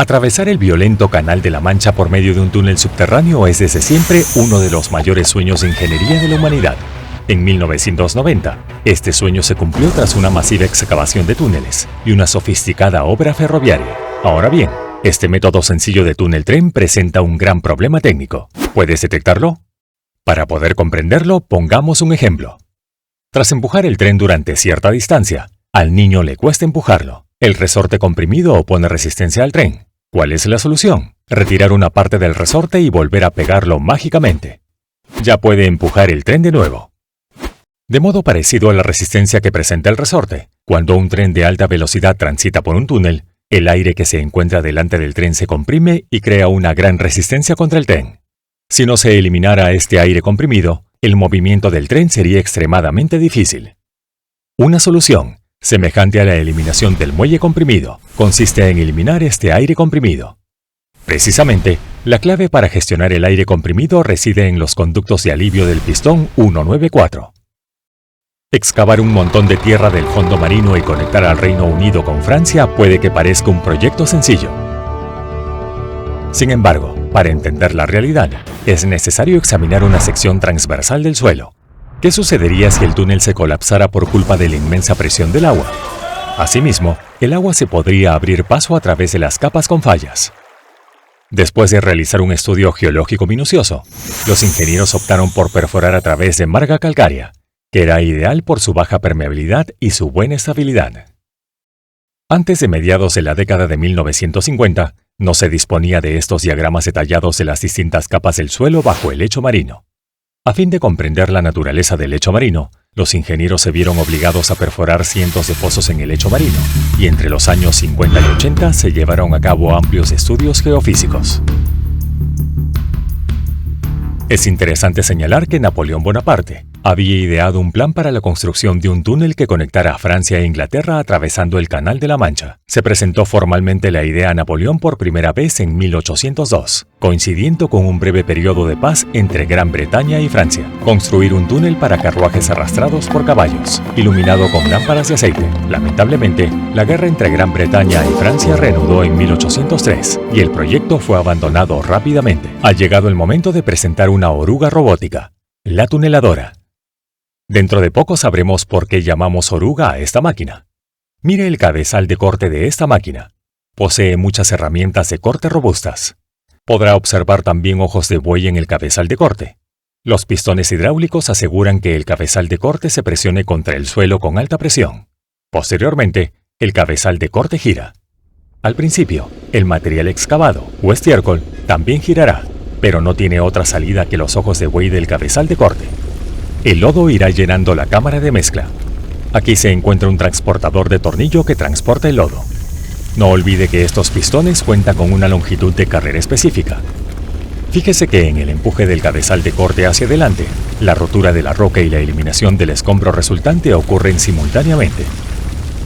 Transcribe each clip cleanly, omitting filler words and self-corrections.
Atravesar el violento Canal de la Mancha por medio de un túnel subterráneo es desde siempre uno de los mayores sueños de ingeniería de la humanidad. En 1990, este sueño se cumplió tras una masiva excavación de túneles y una sofisticada obra ferroviaria. Ahora bien, este método sencillo de túnel-tren presenta un gran problema técnico. ¿Puedes detectarlo? Para poder comprenderlo, pongamos un ejemplo. Tras empujar el tren durante cierta distancia, al niño le cuesta empujarlo. El resorte comprimido opone resistencia al tren. ¿Cuál es la solución? Retirar una parte del resorte y volver a pegarlo mágicamente. Ya puede empujar el tren de nuevo. De modo parecido a la resistencia que presenta el resorte, cuando un tren de alta velocidad transita por un túnel, el aire que se encuentra delante del tren se comprime y crea una gran resistencia contra el tren. Si no se eliminara este aire comprimido, el movimiento del tren sería extremadamente difícil. Una solución, semejante a la eliminación del muelle comprimido, consiste en eliminar este aire comprimido. Precisamente, la clave para gestionar el aire comprimido reside en los conductos de alivio del pistón 194. Excavar un montón de tierra del fondo marino y conectar al Reino Unido con Francia puede que parezca un proyecto sencillo. Sin embargo, para entender la realidad, es necesario examinar una sección transversal del suelo. ¿Qué sucedería si el túnel se colapsara por culpa de la inmensa presión del agua? Asimismo, el agua se podría abrir paso a través de las capas con fallas. Después de realizar un estudio geológico minucioso, los ingenieros optaron por perforar a través de marga calcárea, que era ideal por su baja permeabilidad y su buena estabilidad. Antes de mediados de la década de 1950, no se disponía de estos diagramas detallados de las distintas capas del suelo bajo el lecho marino. A fin de comprender la naturaleza del lecho marino, los ingenieros se vieron obligados a perforar cientos de pozos en el lecho marino, y entre los años 50 y 80 se llevaron a cabo amplios estudios geofísicos. Es interesante señalar que Napoleón Bonaparte había ideado un plan para la construcción de un túnel que conectara a Francia e Inglaterra atravesando el Canal de la Mancha. Se presentó formalmente la idea a Napoleón por primera vez en 1802, coincidiendo con un breve periodo de paz entre Gran Bretaña y Francia. Construir un túnel para carruajes arrastrados por caballos, iluminado con lámparas de aceite. Lamentablemente, la guerra entre Gran Bretaña y Francia reanudó en 1803 y el proyecto fue abandonado rápidamente. Ha llegado el momento de presentar una oruga robótica, la tuneladora. Dentro de poco sabremos por qué llamamos oruga a esta máquina. Mire el cabezal de corte de esta máquina. Posee muchas herramientas de corte robustas. Podrá observar también ojos de buey en el cabezal de corte. Los pistones hidráulicos aseguran que el cabezal de corte se presione contra el suelo con alta presión. Posteriormente, el cabezal de corte gira. Al principio, el material excavado, o estiércol, también girará, pero no tiene otra salida que los ojos de buey del cabezal de corte. El lodo irá llenando la cámara de mezcla. Aquí se encuentra un transportador de tornillo que transporta el lodo. No olvide que estos pistones cuentan con una longitud de carrera específica. Fíjese que en el empuje del cabezal de corte hacia adelante, la rotura de la roca y la eliminación del escombro resultante ocurren simultáneamente.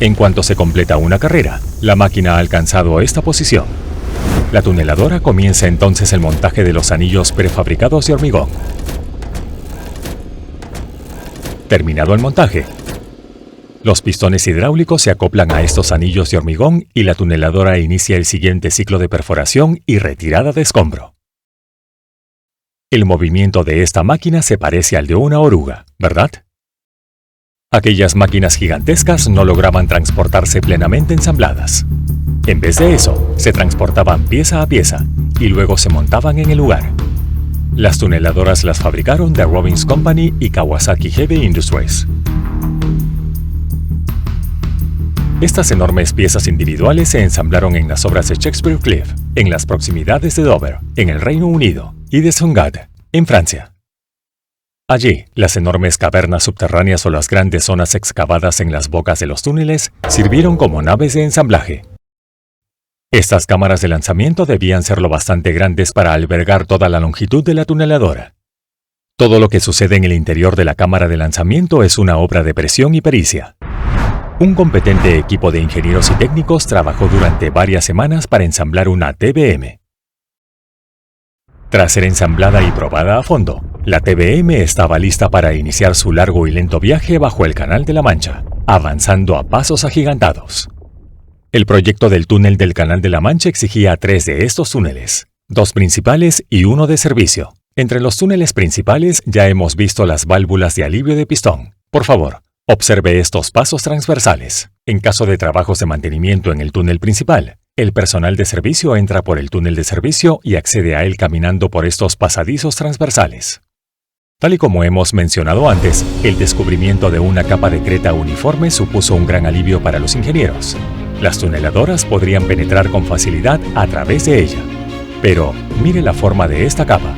En cuanto se completa una carrera, la máquina ha alcanzado esta posición. La tuneladora comienza entonces el montaje de los anillos prefabricados de hormigón. Terminado el montaje, los pistones hidráulicos se acoplan a estos anillos de hormigón y la tuneladora inicia el siguiente ciclo de perforación y retirada de escombro. El movimiento de esta máquina se parece al de una oruga, ¿verdad? Aquellas máquinas gigantescas no lograban transportarse plenamente ensambladas. En vez de eso, se transportaban pieza a pieza y luego se montaban en el lugar. Las tuneladoras las fabricaron The Robbins Company y Kawasaki Heavy Industries. Estas enormes piezas individuales se ensamblaron en las obras de Shakespeare Cliff, en las proximidades de Dover, en el Reino Unido, y de Sangatte, en Francia. Allí, las enormes cavernas subterráneas o las grandes zonas excavadas en las bocas de los túneles sirvieron como naves de ensamblaje. Estas cámaras de lanzamiento debían ser lo bastante grandes para albergar toda la longitud de la tuneladora. Todo lo que sucede en el interior de la cámara de lanzamiento es una obra de presión y pericia. Un competente equipo de ingenieros y técnicos trabajó durante varias semanas para ensamblar una TBM. Tras ser ensamblada y probada a fondo, la TBM estaba lista para iniciar su largo y lento viaje bajo el Canal de la Mancha, avanzando a pasos agigantados. El proyecto del túnel del Canal de la Mancha exigía 3 de estos túneles, 2 principales y 1 de servicio. Entre los túneles principales ya hemos visto las válvulas de alivio de pistón. Por favor, observe estos pasos transversales. En caso de trabajos de mantenimiento en el túnel principal, el personal de servicio entra por el túnel de servicio y accede a él caminando por estos pasadizos transversales. Tal y como hemos mencionado antes, el descubrimiento de una capa de creta uniforme supuso un gran alivio para los ingenieros. Las tuneladoras podrían penetrar con facilidad a través de ella. Pero mire la forma de esta capa.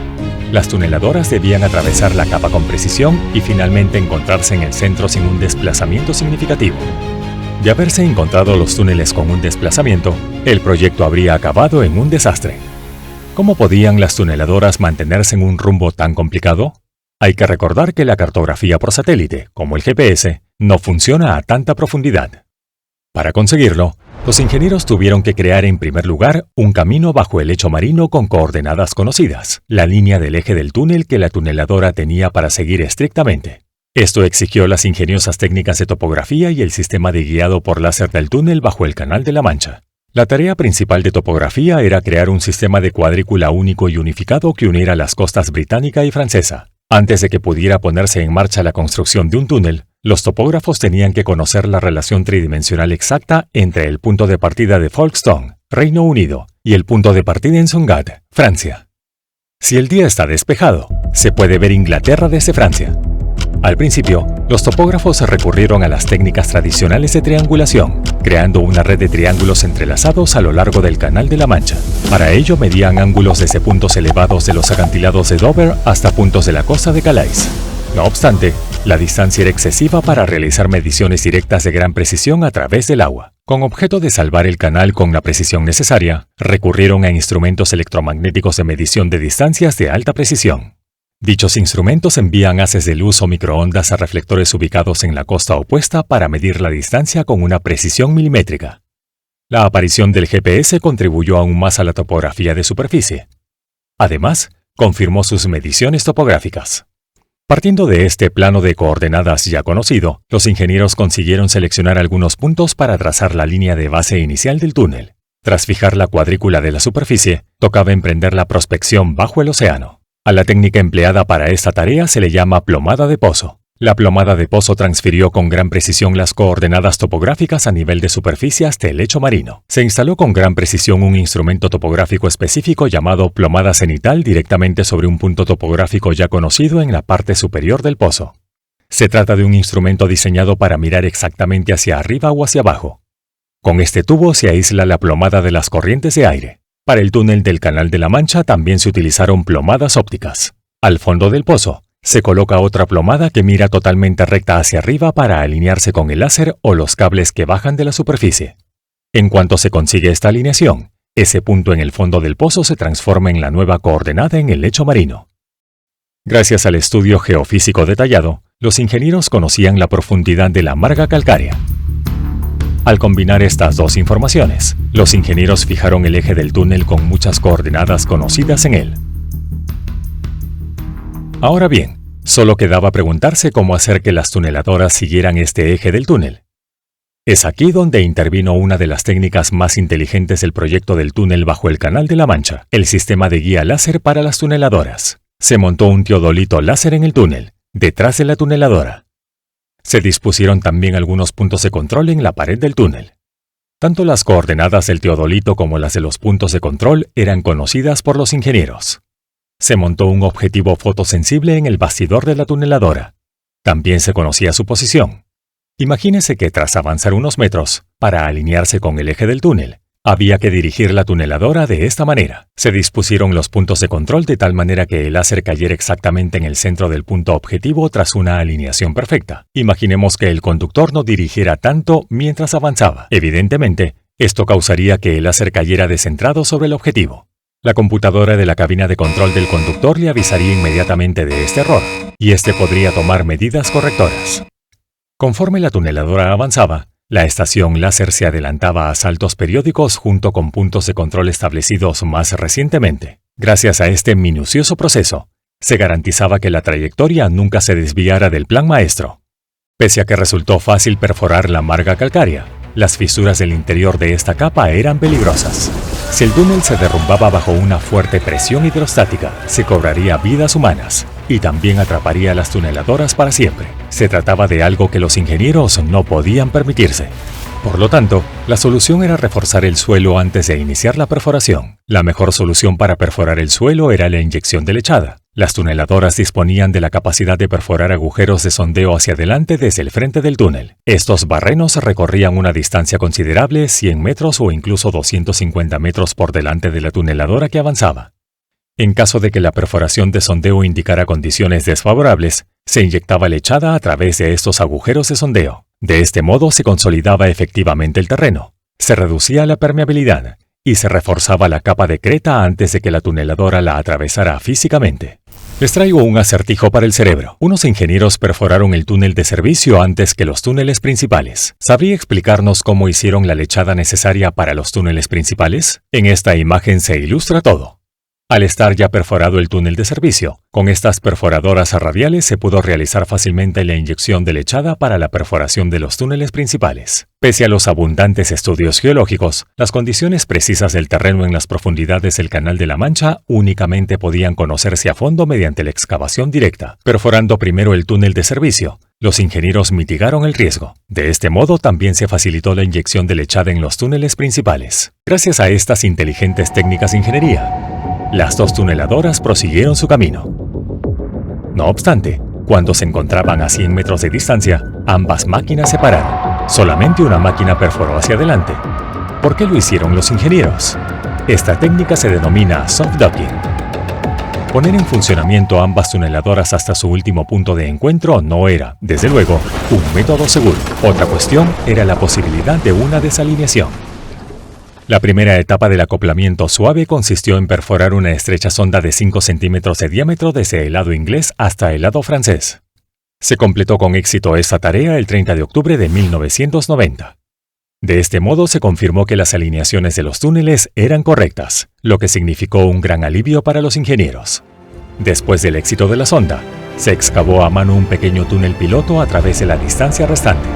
Las tuneladoras debían atravesar la capa con precisión y finalmente encontrarse en el centro sin un desplazamiento significativo. De haberse encontrado los túneles con un desplazamiento, el proyecto habría acabado en un desastre. ¿Cómo podían las tuneladoras mantenerse en un rumbo tan complicado? Hay que recordar que la cartografía por satélite, como el GPS, no funciona a tanta profundidad. Para conseguirlo, los ingenieros tuvieron que crear en primer lugar un camino bajo el lecho marino con coordenadas conocidas, la línea del eje del túnel que la tuneladora tenía para seguir estrictamente. Esto exigió las ingeniosas técnicas de topografía y el sistema de guiado por láser del túnel bajo el Canal de la Mancha. La tarea principal de topografía era crear un sistema de cuadrícula único y unificado que uniera las costas británica y francesa. Antes de que pudiera ponerse en marcha la construcción de un túnel, los topógrafos tenían que conocer la relación tridimensional exacta entre el punto de partida de Folkestone, Reino Unido, y el punto de partida en Sangatte, Francia. Si el día está despejado, se puede ver Inglaterra desde Francia. Al principio, los topógrafos recurrieron a las técnicas tradicionales de triangulación, creando una red de triángulos entrelazados a lo largo del Canal de la Mancha. Para ello medían ángulos desde puntos elevados de los acantilados de Dover hasta puntos de la costa de Calais. No obstante, la distancia era excesiva para realizar mediciones directas de gran precisión a través del agua. Con objeto de salvar el canal con la precisión necesaria, recurrieron a instrumentos electromagnéticos de medición de distancias de alta precisión. Dichos instrumentos envían haces de luz o microondas a reflectores ubicados en la costa opuesta para medir la distancia con una precisión milimétrica. La aparición del GPS contribuyó aún más a la topografía de superficie. Además, confirmó sus mediciones topográficas. Partiendo de este plano de coordenadas ya conocido, los ingenieros consiguieron seleccionar algunos puntos para trazar la línea de base inicial del túnel. Tras fijar la cuadrícula de la superficie, tocaba emprender la prospección bajo el océano. A la técnica empleada para esta tarea se le llama plomada de pozo. La plomada de pozo transfirió con gran precisión las coordenadas topográficas a nivel de superficie hasta el lecho marino. Se instaló con gran precisión un instrumento topográfico específico llamado plomada cenital directamente sobre un punto topográfico ya conocido en la parte superior del pozo. Se trata de un instrumento diseñado para mirar exactamente hacia arriba o hacia abajo. Con este tubo se aísla la plomada de las corrientes de aire. Para el túnel del Canal de la Mancha también se utilizaron plomadas ópticas. Al fondo del pozo, se coloca otra plomada que mira totalmente recta hacia arriba para alinearse con el láser o los cables que bajan de la superficie. En cuanto se consigue esta alineación, ese punto en el fondo del pozo se transforma en la nueva coordenada en el lecho marino. Gracias al estudio geofísico detallado, los ingenieros conocían la profundidad de la marga calcárea. Al combinar estas dos informaciones, los ingenieros fijaron el eje del túnel con muchas coordenadas conocidas en él. Ahora bien, solo quedaba preguntarse cómo hacer que las tuneladoras siguieran este eje del túnel. Es aquí donde intervino una de las técnicas más inteligentes del proyecto del túnel bajo el Canal de la Mancha, el sistema de guía láser para las tuneladoras. Se montó un teodolito láser en el túnel, detrás de la tuneladora. Se dispusieron también algunos puntos de control en la pared del túnel. Tanto las coordenadas del teodolito como las de los puntos de control eran conocidas por los ingenieros. Se montó un objetivo fotosensible en el bastidor de la tuneladora. También se conocía su posición. Imagínese que tras avanzar unos metros, para alinearse con el eje del túnel, había que dirigir la tuneladora de esta manera. Se dispusieron los puntos de control de tal manera que el láser cayera exactamente en el centro del punto objetivo tras una alineación perfecta. Imaginemos que el conductor no dirigiera tanto mientras avanzaba. Evidentemente, esto causaría que el láser cayera descentrado sobre el objetivo. La computadora de la cabina de control del conductor le avisaría inmediatamente de este error, y este podría tomar medidas correctoras. Conforme la tuneladora avanzaba, la estación láser se adelantaba a saltos periódicos junto con puntos de control establecidos más recientemente. Gracias a este minucioso proceso, se garantizaba que la trayectoria nunca se desviara del plan maestro. Pese a que resultó fácil perforar la marga calcárea, Las fisuras del interior de esta capa eran peligrosas. Si el túnel se derrumbaba bajo una fuerte presión hidrostática, se cobraría vidas humanas y también atraparía a las tuneladoras para siempre. Se trataba de algo que los ingenieros no podían permitirse. Por lo tanto, la solución era reforzar el suelo antes de iniciar la perforación. La mejor solución para perforar el suelo era la inyección de lechada. Las tuneladoras disponían de la capacidad de perforar agujeros de sondeo hacia adelante desde el frente del túnel. Estos barrenos recorrían una distancia considerable, 100 metros o incluso 250 metros por delante de la tuneladora que avanzaba. En caso de que la perforación de sondeo indicara condiciones desfavorables, se inyectaba lechada a través de estos agujeros de sondeo. De este modo se consolidaba efectivamente el terreno, se reducía la permeabilidad y se reforzaba la capa de creta antes de que la tuneladora la atravesara físicamente. Les traigo un acertijo para el cerebro. Unos ingenieros perforaron el túnel de servicio antes que los túneles principales. ¿Sabría explicarnos cómo hicieron la lechada necesaria para los túneles principales? En esta imagen se ilustra todo. Al estar ya perforado el túnel de servicio, con estas perforadoras radiales se pudo realizar fácilmente la inyección de lechada para la perforación de los túneles principales. Pese a los abundantes estudios geológicos, las condiciones precisas del terreno en las profundidades del Canal de la Mancha únicamente podían conocerse a fondo mediante la excavación directa. Perforando primero el túnel de servicio, los ingenieros mitigaron el riesgo. De este modo también se facilitó la inyección de lechada en los túneles principales. Gracias a estas inteligentes técnicas de ingeniería, las dos tuneladoras prosiguieron su camino. No obstante, cuando se encontraban a 100 metros de distancia, ambas máquinas se pararon. Solamente una máquina perforó hacia adelante. ¿Por qué lo hicieron los ingenieros? Esta técnica se denomina soft docking. Poner en funcionamiento ambas tuneladoras hasta su último punto de encuentro no era, desde luego, un método seguro. Otra cuestión era la posibilidad de una desalineación. La primera etapa del acoplamiento suave consistió en perforar una estrecha sonda de 5 centímetros de diámetro desde el lado inglés hasta el lado francés. Se completó con éxito esta tarea el 30 de octubre de 1990. De este modo se confirmó que las alineaciones de los túneles eran correctas, lo que significó un gran alivio para los ingenieros. Después del éxito de la sonda, se excavó a mano un pequeño túnel piloto a través de la distancia restante.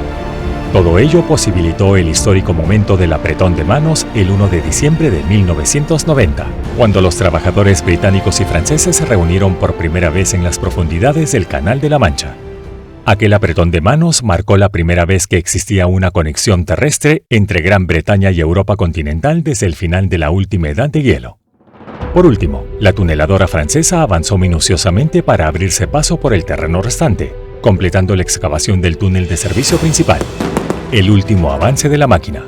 Todo ello posibilitó el histórico momento del apretón de manos el 1 de diciembre de 1990, cuando los trabajadores británicos y franceses se reunieron por primera vez en las profundidades del Canal de la Mancha. Aquel apretón de manos marcó la primera vez que existía una conexión terrestre entre Gran Bretaña y Europa continental desde el final de la última edad de hielo. Por último, la tuneladora francesa avanzó minuciosamente para abrirse paso por el terreno restante, completando la excavación del túnel de servicio principal. El último avance de la máquina.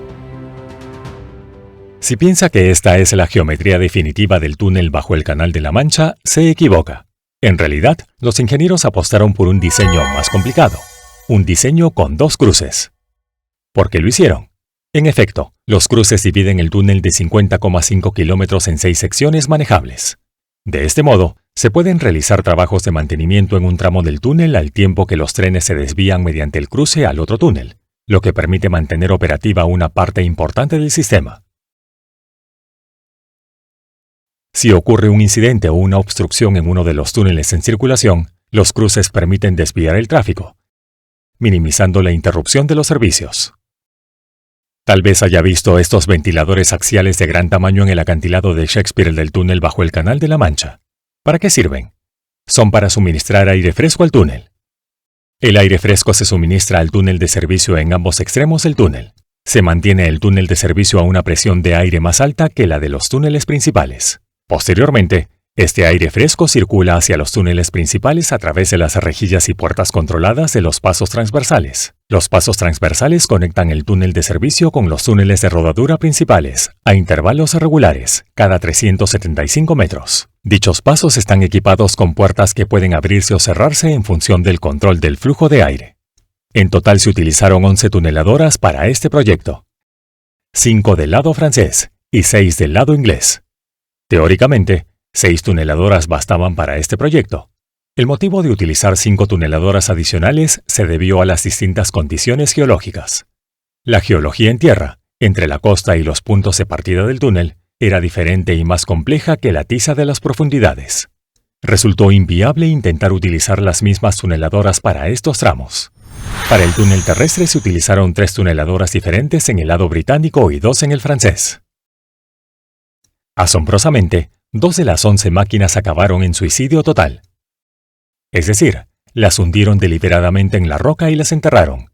Si piensa que esta es la geometría definitiva del túnel bajo el Canal de la Mancha, se equivoca. En realidad, los ingenieros apostaron por un diseño más complicado, un diseño con dos cruces. ¿Por qué lo hicieron? En efecto, los cruces dividen el túnel de 50,5 kilómetros en 6 secciones manejables. De este modo, se pueden realizar trabajos de mantenimiento en un tramo del túnel al tiempo que los trenes se desvían mediante el cruce al otro túnel, lo que permite mantener operativa una parte importante del sistema. Si ocurre un incidente o una obstrucción en uno de los túneles en circulación, los cruces permiten desviar el tráfico, minimizando la interrupción de los servicios. Tal vez haya visto estos ventiladores axiales de gran tamaño en el acantilado de Shakespeare del túnel bajo el Canal de la Mancha. ¿Para qué sirven? Son para suministrar aire fresco al túnel. El aire fresco se suministra al túnel de servicio en ambos extremos del túnel. Se mantiene el túnel de servicio a una presión de aire más alta que la de los túneles principales. Posteriormente, este aire fresco circula hacia los túneles principales a través de las rejillas y puertas controladas de los pasos transversales. Los pasos transversales conectan el túnel de servicio con los túneles de rodadura principales, a intervalos regulares, cada 375 metros. Dichos pasos están equipados con puertas que pueden abrirse o cerrarse en función del control del flujo de aire. En total se utilizaron 11 tuneladoras para este proyecto, 5 del lado francés y 6 del lado inglés. Teóricamente, 6 tuneladoras bastaban para este proyecto. El motivo de utilizar 5 tuneladoras adicionales se debió a las distintas condiciones geológicas. La geología en tierra, entre la costa y los puntos de partida del túnel, era diferente y más compleja que la tiza de las profundidades. Resultó inviable intentar utilizar las mismas tuneladoras para estos tramos. Para el túnel terrestre se utilizaron 3 tuneladoras diferentes en el lado británico y 2 en el francés. Asombrosamente, 2 de las 11 máquinas acabaron en suicidio total. Es decir, las hundieron deliberadamente en la roca y las enterraron.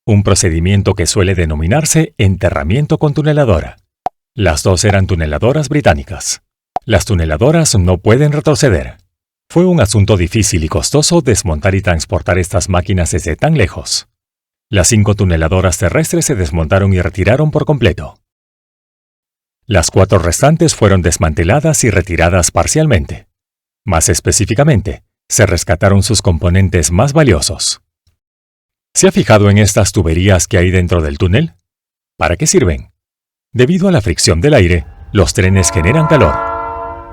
Un procedimiento que suele denominarse enterramiento con tuneladora. Las 2 eran tuneladoras británicas. Las tuneladoras no pueden retroceder. Fue un asunto difícil y costoso desmontar y transportar estas máquinas desde tan lejos. Las 5 tuneladoras terrestres se desmontaron y retiraron por completo. Las 4 restantes fueron desmanteladas y retiradas parcialmente. Más específicamente, se rescataron sus componentes más valiosos. ¿Se ha fijado en estas tuberías que hay dentro del túnel? ¿Para qué sirven? Debido a la fricción del aire, los trenes generan calor.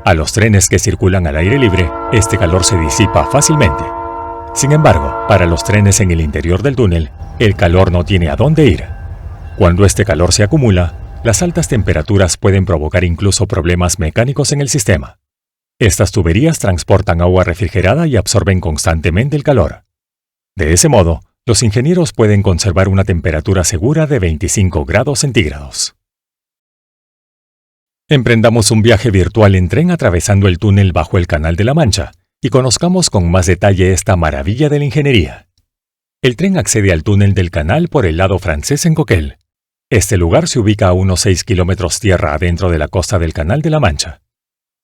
A los trenes que circulan al aire libre, este calor se disipa fácilmente. Sin embargo, para los trenes en el interior del túnel, el calor no tiene a dónde ir. Cuando este calor se acumula, las altas temperaturas pueden provocar incluso problemas mecánicos en el sistema. Estas tuberías transportan agua refrigerada y absorben constantemente el calor. De ese modo, los ingenieros pueden conservar una temperatura segura de 25 grados centígrados. Emprendamos un viaje virtual en tren atravesando el túnel bajo el Canal de la Mancha y conozcamos con más detalle esta maravilla de la ingeniería. El tren accede al túnel del canal por el lado francés en Coquel. Este lugar se ubica a unos 6 kilómetros tierra adentro de la costa del Canal de la Mancha.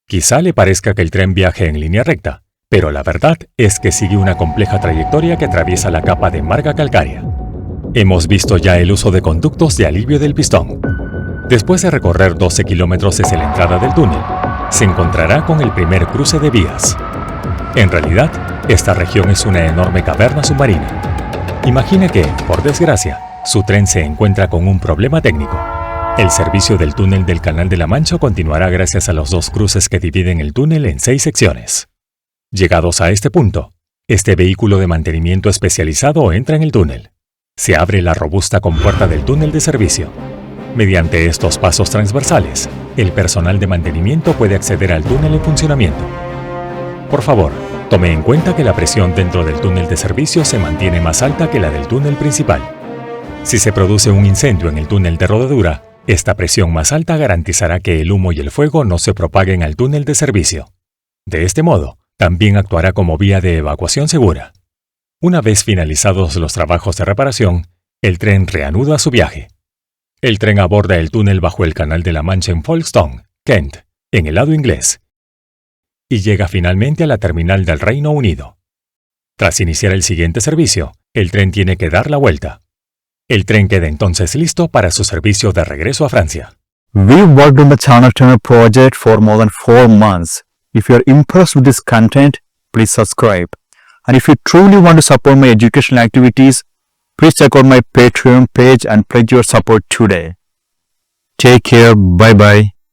Quizá le parezca que el tren viaje en línea recta, pero la verdad es que sigue una compleja trayectoria que atraviesa la capa de marga calcárea. Hemos visto ya el uso de conductos de alivio del pistón. Después de recorrer 12 kilómetros desde la entrada del túnel, se encontrará con el primer cruce de vías. En realidad, esta región es una enorme caverna submarina. Imagine que, por desgracia, su tren se encuentra con un problema técnico. El servicio del túnel del Canal de la Mancha continuará gracias a los 2 cruces que dividen el túnel en 6 secciones. Llegados a este punto, este vehículo de mantenimiento especializado entra en el túnel. Se abre la robusta compuerta del túnel de servicio. Mediante estos pasos transversales, el personal de mantenimiento puede acceder al túnel en funcionamiento. Por favor, tome en cuenta que la presión dentro del túnel de servicio se mantiene más alta que la del túnel principal. Si se produce un incendio en el túnel de rodadura, esta presión más alta garantizará que el humo y el fuego no se propaguen al túnel de servicio. De este modo, también actuará como vía de evacuación segura. Una vez finalizados los trabajos de reparación, el tren reanuda su viaje. El tren aborda el túnel bajo el Canal de la Mancha en Folkestone, Kent, en el lado inglés, y llega finalmente a la terminal del Reino Unido. Tras iniciar el siguiente servicio, el tren tiene que dar la vuelta. El tren queda entonces listo para su servicio de regreso a Francia. We've worked on the Channel Tunnel project for more than 4 months. If you're impressed with this content, please subscribe. And if you truly want to support my educational activities, please check out my Patreon page and pledge your support today. Take care. Bye-bye.